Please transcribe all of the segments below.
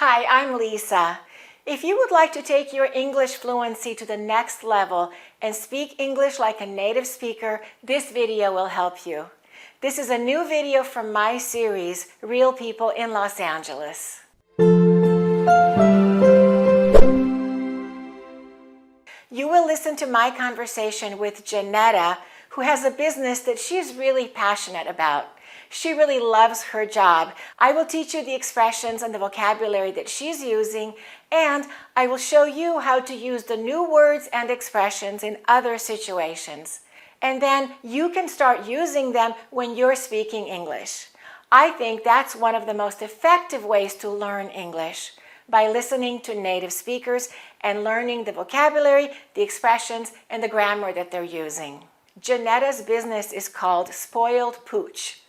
Hi, I'm Lisa. If you would like to take your English fluency to the next level and speak English like a native speaker, this video will help you. This is a new video from my series, Real People in Los Angeles. You will listen to my conversation with Janetta, who has a business that she's really passionate about. She really loves her job. I will teach you the expressions and the vocabulary that she's using, and I will show you how to use the new words and expressions in other situations. And then you can start using them when you're speaking English. I think that's one of the most effective ways to learn English, by listening to native speakers and learning the vocabulary, the expressions, and the grammar that they're using. Janetta's business is called Spoiled Pooch.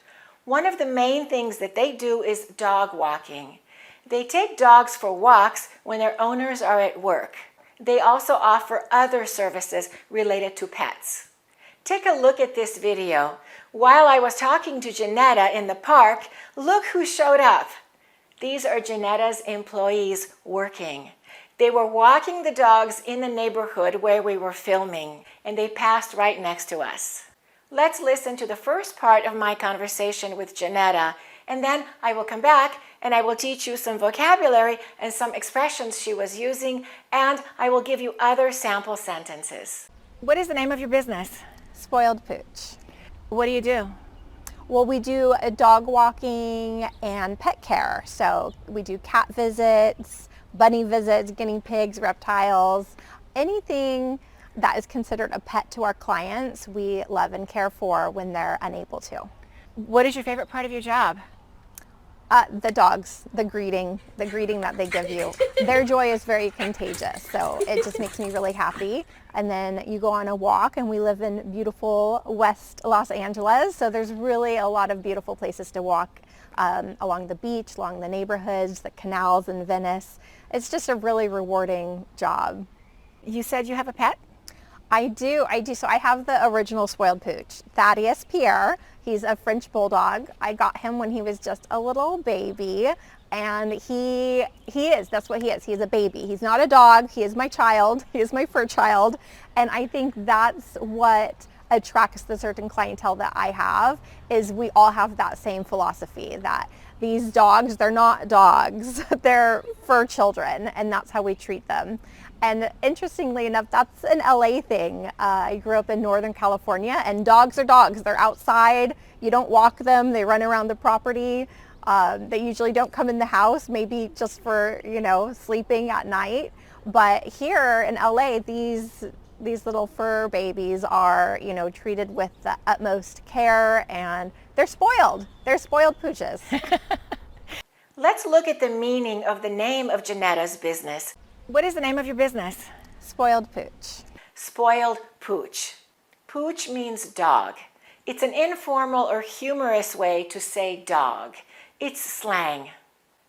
One of the main things that they do is dog walking. They take dogs for walks when their owners are at work. They also offer other services related to pets. Take a look at this video. While I was talking to Janetta in the park, look who showed up. These are Janetta's employees working. They were walking the dogs in the neighborhood where we were filming, and they passed right next to us. Let's listen to the first part of my conversation with Janetta, and then I will come back and I will teach you some vocabulary and some expressions she was using, and I will give you other sample sentences. What is the name of your business? Spoiled Pooch. What do you do? Well, we do dog walking and pet care. So we do cat visits, bunny visits, guinea pigs, reptiles, anything that is considered a pet to our clients, we love and care for when they're unable to. What is your favorite part of your job? The dogs, the greeting that they give you. Their joy is very contagious, so it just makes me really happy. And then you go on a walk, and we live in beautiful West Los Angeles, so there's really a lot of beautiful places to walk along the beach, along the neighborhoods, the canals in Venice. It's just a really rewarding job. You said you have a pet? I do. So I have the original Spoiled Pooch, Thaddeus Pierre. He's a French bulldog. I got him when he was just a little baby, and that's what he is. He's a baby. He's not a dog. He is my child. He is my fur child, and I think that's what attracts the certain clientele that I have, is we all have that same philosophy that these dogs, they're not dogs, they're fur children, and that's how we treat them. And interestingly enough, that's an LA thing. I grew up in Northern California, and dogs are dogs. They're outside. You don't walk them. They run around the property. They usually don't come in the house, maybe just for, sleeping at night. But here in LA, these little fur babies are, treated with the utmost care, and they're spoiled. They're spoiled pooches. Let's look at the meaning of the name of Janetta's business. What is the name of your business? Spoiled Pooch. Spoiled Pooch. Pooch means dog. It's an informal or humorous way to say dog. It's slang.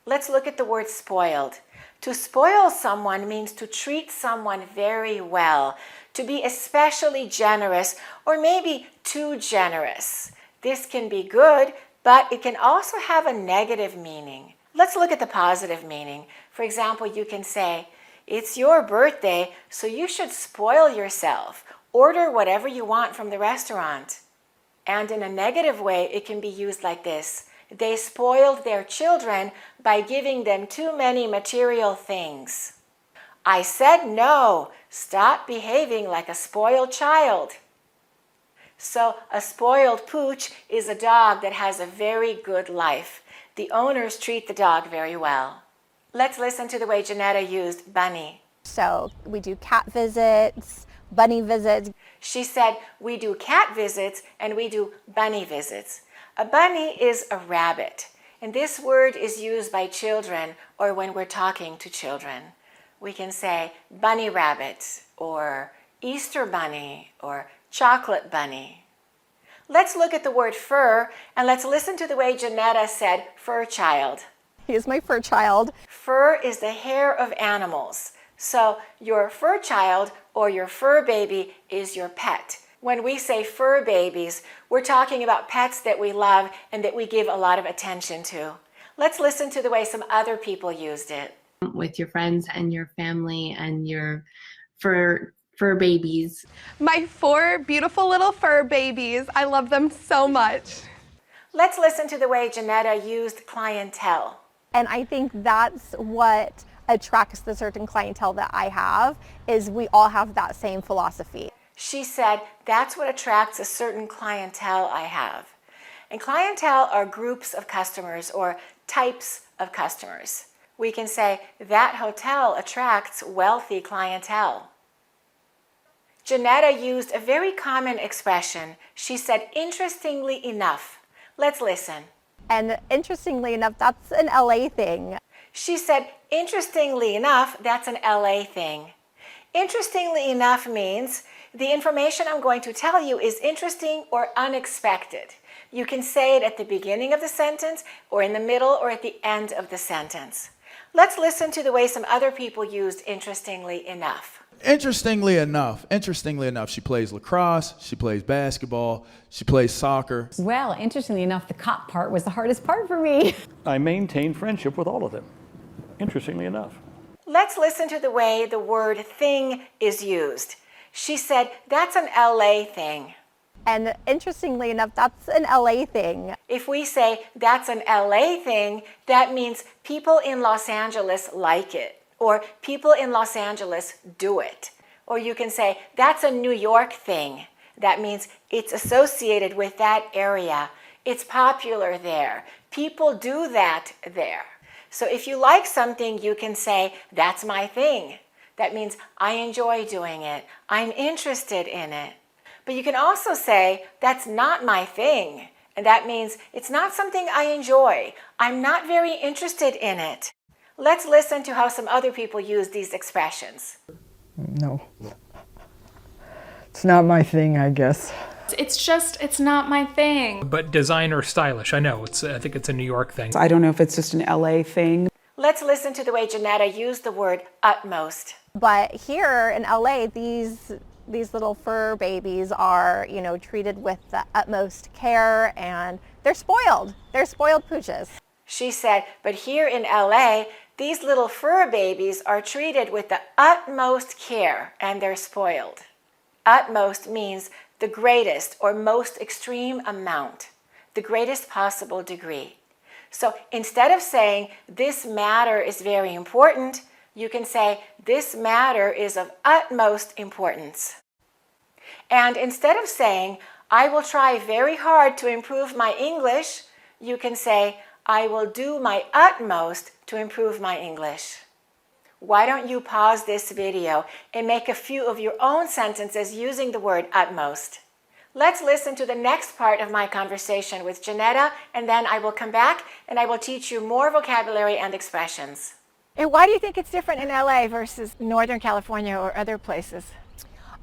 Let's look at the word spoiled. To spoil someone means to treat someone very well, to be especially generous, or maybe too generous. This can be good, but it can also have a negative meaning. Let's look at the positive meaning. For example, you can say, "It's your birthday, so you should spoil yourself. Order whatever you want from the restaurant." And in a negative way, it can be used like this: "They spoiled their children by giving them too many material things." "I said no. Stop behaving like a spoiled child." So a spoiled pooch is a dog that has a very good life. The owners treat the dog very well. Let's listen to the way Janetta used bunny. So we do cat visits, bunny visits. She said we do cat visits and we do bunny visits. A bunny is a rabbit, and this word is used by children or when we're talking to children. We can say bunny rabbit or Easter bunny or chocolate bunny. Let's look at the word fur, and let's listen to the way Janetta said fur child. He is my fur child. Fur is the hair of animals. So your fur child or your fur baby is your pet. When we say fur babies, we're talking about pets that we love and that we give a lot of attention to. Let's listen to the way some other people used it. With your friends and your family and your fur babies. My 4 beautiful little fur babies. I love them so much. Let's listen to the way Janetta used clientele. And I think that's what attracts the certain clientele that I have, is we all have that same philosophy. She said, that's what attracts a certain clientele I have. And clientele are groups of customers or types of customers. We can say, that hotel attracts wealthy clientele. Janetta used a very common expression. She said, interestingly enough. Let's listen. And interestingly enough, that's an LA thing. She said, interestingly enough, that's an LA thing. Interestingly enough means the information I'm going to tell you is interesting or unexpected. You can say it at the beginning of the sentence or in the middle or at the end of the sentence. Let's listen to the way some other people used interestingly enough. Interestingly enough, she plays lacrosse, she plays basketball, she plays soccer. Well, interestingly enough, the cop part was the hardest part for me. I maintain friendship with all of them, interestingly enough. Let's listen to the way the word thing is used. She said, that's an LA thing. And interestingly enough, that's an LA thing. If we say that's an LA thing, that means people in Los Angeles like it, or people in Los Angeles do it. Or you can say that's a New York thing. That means it's associated with that area. It's popular there. People do that there. So if you like something, you can say that's my thing. That means I enjoy doing it. I'm interested in it. But you can also say, that's not my thing. And that means it's not something I enjoy. I'm not very interested in it. Let's listen to how some other people use these expressions. No. It's not my thing, I guess. It's not my thing. But designer stylish, I know. I think it's a New York thing. I don't know if it's just an LA thing. Let's listen to the way Janetta used the word utmost. But here in LA, these little fur babies are, treated with the utmost care, and they're spoiled. They're spoiled pooches. She said, but here in LA, these little fur babies are treated with the utmost care, and they're spoiled. Utmost means the greatest or most extreme amount, the greatest possible degree. So instead of saying, this matter is very important, you can say, this matter is of utmost importance. And instead of saying, I will try very hard to improve my English, you can say, I will do my utmost to improve my English. Why don't you pause this video and make a few of your own sentences using the word utmost? Let's listen to the next part of my conversation with Janetta, and then I will come back and I will teach you more vocabulary and expressions. And why do you think it's different in LA versus Northern California or other places?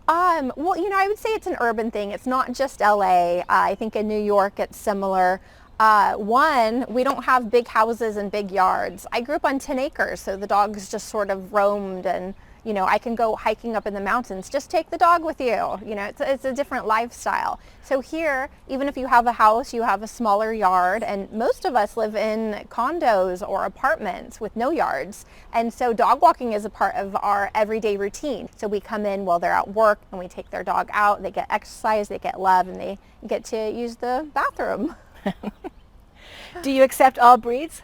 Well, I would say it's an urban thing. It's not just LA. I think in New York it's similar. One, we don't have big houses and big yards. I grew up on 10 acres, so the dogs just sort of roamed, and I can go hiking up in the mountains. Just take the dog with you. It's a different lifestyle. So here, even if you have a house, you have a smaller yard, and most of us live in condos or apartments with no yards. And so dog walking is a part of our everyday routine. So we come in while they're at work and we take their dog out. They get exercise, they get love, and they get to use the bathroom. Do you accept all breeds?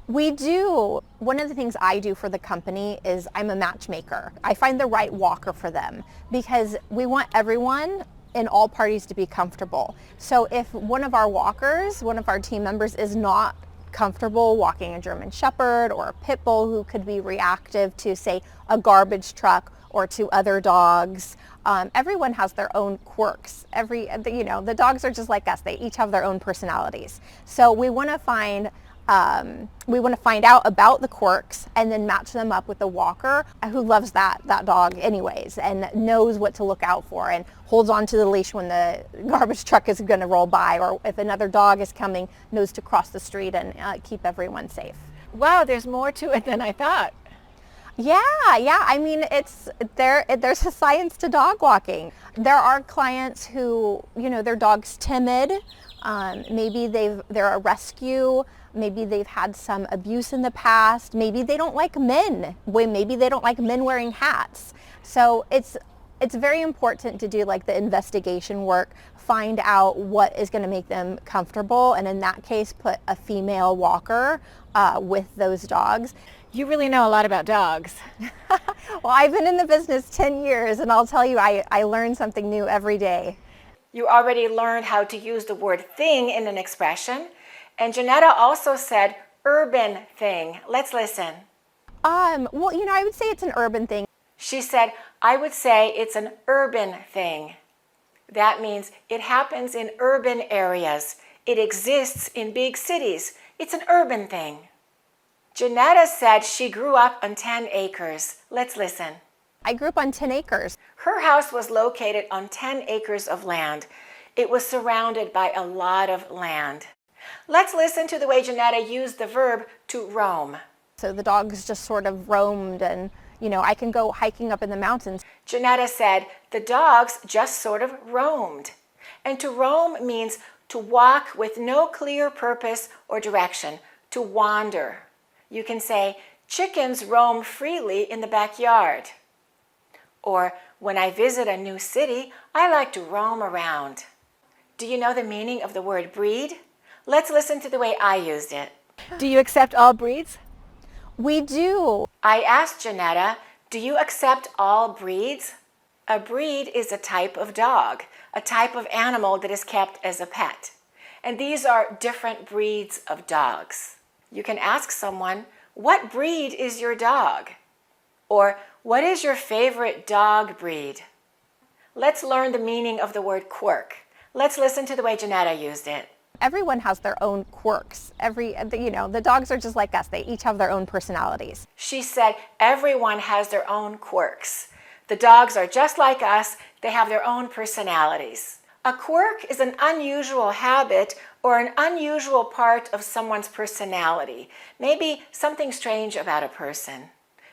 We do. One of the things I do for the company is I'm a matchmaker. I find the right walker for them because we want everyone in all parties to be comfortable. So if one of our walkers, one of our team members is not comfortable walking a German Shepherd or a Pit Bull who could be reactive to, say, a garbage truck or to other dogs, everyone has their own quirks. The dogs are just like us. They each have their own personalities. So we want to find out about the quirks and then match them up with a walker who loves that dog anyways and knows what to look out for and holds on to the leash when the garbage truck is going to roll by, or if another dog is coming, knows to cross the street and keep everyone safe. Wow, there's more to it than I thought. Yeah. I mean, there's a science to dog walking. There are clients who, their dog's timid. Maybe they're a rescue. maybe they've had some abuse in the past, maybe they don't like men, maybe they don't like men wearing hats. So it's very important to do like the investigation work, find out what is going to make them comfortable, and in that case put a female walker with those dogs. You really know a lot about dogs. Well, I've been in the business 10 years, and I'll tell you, I learn something new every day. You already learned how to use the word thing in an expression. And Janetta also said urban thing. Let's listen. Well, I would say it's an urban thing. She said, I would say it's an urban thing. That means it happens in urban areas. It exists in big cities. It's an urban thing. Janetta said she grew up on 10 acres. Let's listen. I grew up on 10 acres. Her house was located on 10 acres of land. It was surrounded by a lot of land. Let's listen to the way Janetta used the verb to roam. So the dogs just sort of roamed, and I can go hiking up in the mountains. Janetta said the dogs just sort of roamed. And to roam means to walk with no clear purpose or direction, to wander. You can say, chickens roam freely in the backyard. Or, when I visit a new city, I like to roam around. Do you know the meaning of the word breed? Let's listen to the way I used it. Do you accept all breeds? We do. I asked Janetta, do you accept all breeds? A breed is a type of dog, a type of animal that is kept as a pet. And these are different breeds of dogs. You can ask someone, what breed is your dog? Or, what is your favorite dog breed? Let's learn the meaning of the word quirk. Let's listen to the way Janetta used it. Everyone has their own quirks. The dogs are just like us. They each have their own personalities. She said everyone has their own quirks. The dogs are just like us. They have their own personalities. A quirk is an unusual habit or an unusual part of someone's personality. Maybe something strange about a person.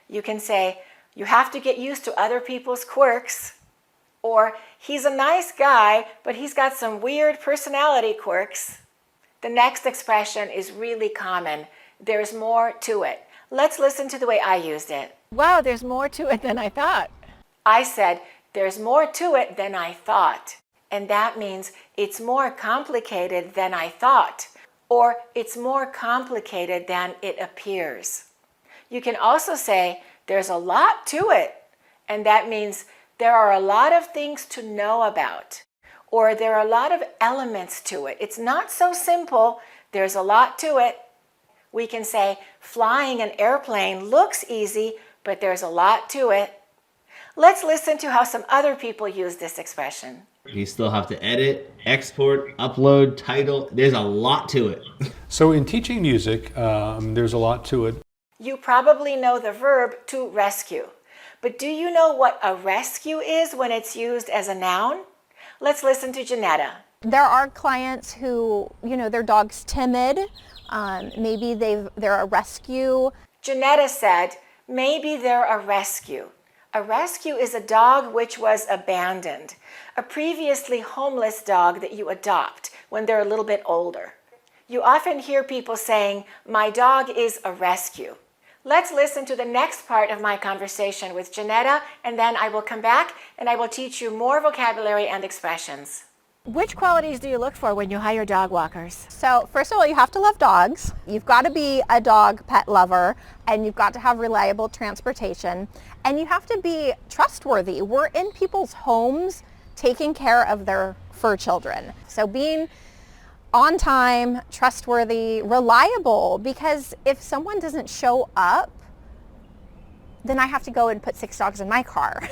You can say, you have to get used to other people's quirks. Or, he's a nice guy, but he's got some weird personality quirks. The next expression is really common. There's more to it. Let's listen to the way I used it. Wow, there's more to it than I thought. I said, there's more to it than I thought. And that means it's more complicated than I thought. Or it's more complicated than it appears. You can also say, there's a lot to it. And that means there are a lot of things to know about. Or there are a lot of elements to it. It's not so simple. There's a lot to it. We can say, flying an airplane looks easy, but there's a lot to it. Let's listen to how some other people use this expression. You still have to edit, export, upload, title. There's a lot to it. So in teaching music, there's a lot to it. You probably know the verb to rescue. But do you know what a rescue is when it's used as a noun? Let's listen to Janetta. There are clients who, their dog's timid. Maybe they're a rescue. Janetta said, maybe they're a rescue. A rescue is a dog which was abandoned, a previously homeless dog that you adopt when they're a little bit older. You often hear people saying, my dog is a rescue. Let's listen to the next part of my conversation with Janetta, and then I will come back and I will teach you more vocabulary and expressions. Which qualities do you look for when you hire dog walkers? So first of all, you have to love dogs. You've got to be a dog pet lover, and you've got to have reliable transportation, and you have to be trustworthy. We're in people's homes taking care of their fur children. So being on time, trustworthy, reliable, because if someone doesn't show up, then I have to go and put 6 dogs in my car.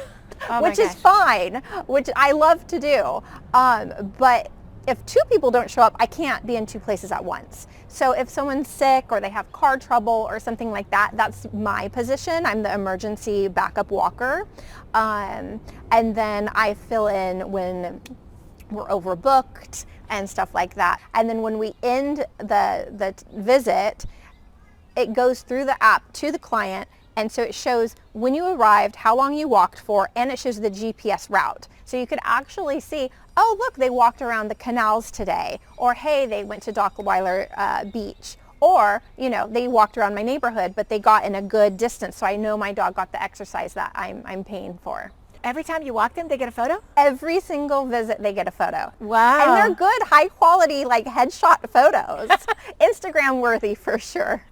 Which is fine, which I love to do. But if 2 people don't show up, I can't be in 2 places at once. So if someone's sick or they have car trouble or something like that, that's my position. I'm the emergency backup walker. And then I fill in when we're overbooked and stuff like that. And then when we end the visit, it goes through the app to the client. And so it shows when you arrived, how long you walked for, and it shows the GPS route. So you could actually see, oh, look, they walked around the canals today. Or, hey, they went to Dockweiler Beach. Or, they walked around my neighborhood, but they got in a good distance, so I know my dog got the exercise that I'm paying for. Every time you walk them, they get a photo? Every single visit, they get a photo. Wow. And they're good, high quality, headshot photos. Instagram worthy for sure.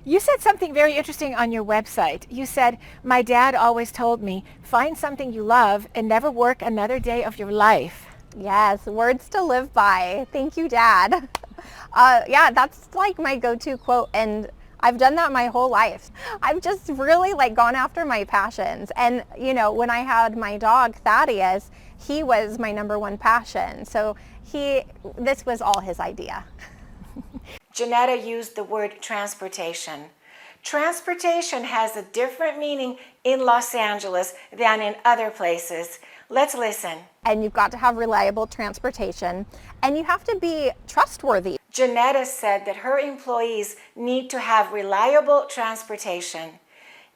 You said something very interesting on your website. You said, my dad always told me, find something you love and never work another day of your life. Yes, words to live by. Thank you, Dad. Yeah, that's my go-to quote, and I've done that my whole life. I've just really gone after my passions. And, when I had my dog, Thaddeus, he was my number one passion. So this was all his idea. Janetta used the word transportation. Transportation has a different meaning in Los Angeles than in other places. Let's listen. And you've got to have reliable transportation, and you have to be trustworthy. Janetta said that her employees need to have reliable transportation.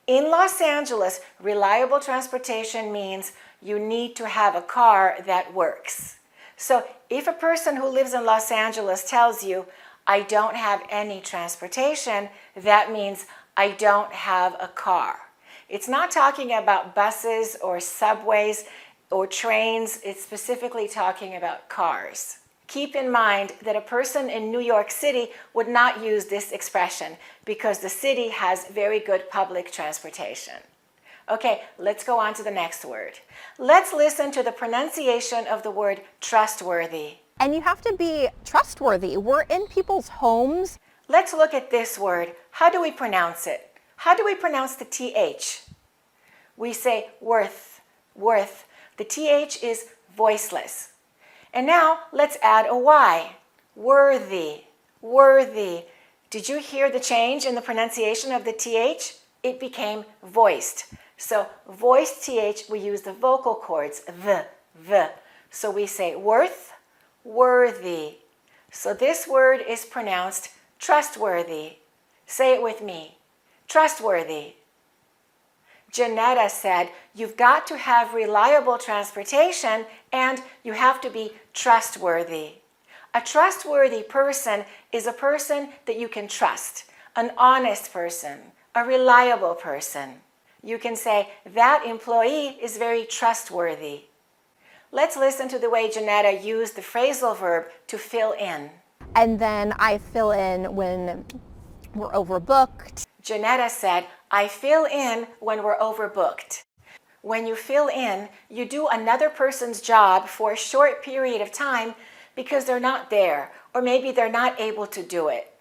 In Los Angeles, reliable transportation means you need to have a car that works. So if a person who lives in Los Angeles tells you, I don't have any transportation, that means I don't have a car. It's not talking about buses or subways or trains. It's specifically talking about cars. Keep in mind that a person in New York City would not use this expression because the city has very good public transportation. Okay, let's go on to the next word. Let's listen to the pronunciation of the word trustworthy. And you have to be trustworthy. We're in people's homes. Let's look at this word. How do we pronounce it? How do we pronounce the TH? We say worth, worth. The TH is voiceless. And now let's add a Y. Worthy, worthy. Did you hear the change in the pronunciation of the TH? It became voiced. So voiced TH, we use the vocal cords, the. So we say worth, worthy. So this word is pronounced trustworthy. Say it with me. Trustworthy. Janetta said, you've got to have reliable transportation and you have to be trustworthy. A trustworthy person is a person that you can trust, an honest person, a reliable person. You can say, that employee is very trustworthy. Let's listen to the way Janetta used the phrasal verb to fill in. And then I fill in when we're overbooked. Janetta said, I fill in when we're overbooked. When you fill in, you do another person's job for a short period of time because they're not there, or maybe they're not able to do it.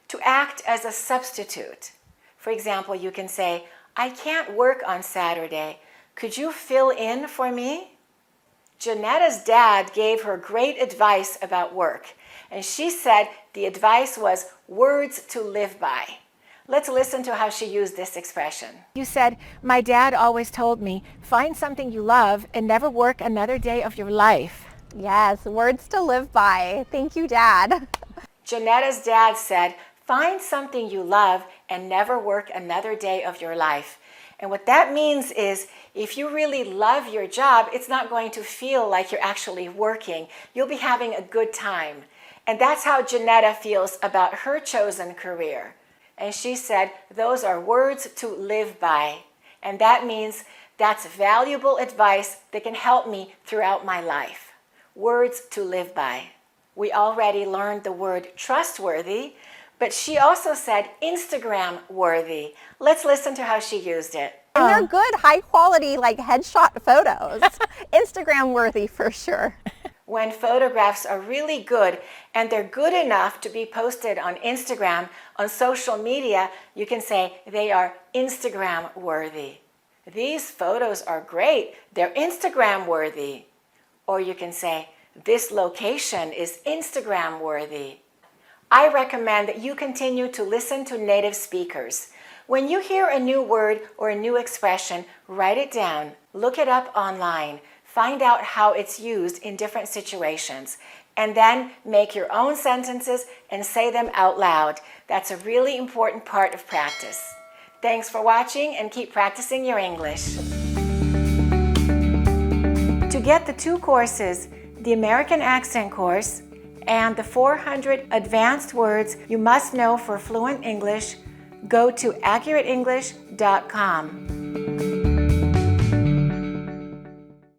To act as a substitute. For example, you can say, I can't work on Saturday. Could you fill in for me? Janetta's dad gave her great advice about work, and she said the advice was words to live by. Let's listen to how she used this expression. You said, my dad always told me, find something you love and never work another day of your life. Yes, words to live by. Thank you, Dad. Janetta's dad said, find something you love and never work another day of your life. And what that means is, if you really love your job, it's not going to feel like you're actually working. You'll be having a good time. And that's how Janetta feels about her chosen career. And she said, those are words to live by. And that means that's valuable advice that can help me throughout my life. Words to live by. We already learned the word trustworthy, but she also said Instagram worthy. Let's listen to how she used it. And they're good, high quality, headshot photos. Instagram worthy for sure. When photographs are really good and they're good enough to be posted on Instagram, on social media, you can say they are Instagram worthy. These photos are great. They're Instagram worthy. Or you can say, this location is Instagram worthy. I recommend that you continue to listen to native speakers. When you hear a new word or a new expression, write it down, look it up online, find out how it's used in different situations, and then make your own sentences and say them out loud. That's a really important part of practice. Thanks for watching and keep practicing your English. To get the two courses, the American Accent course and the 400 advanced words you must know for fluent English, go to accurateenglish.com.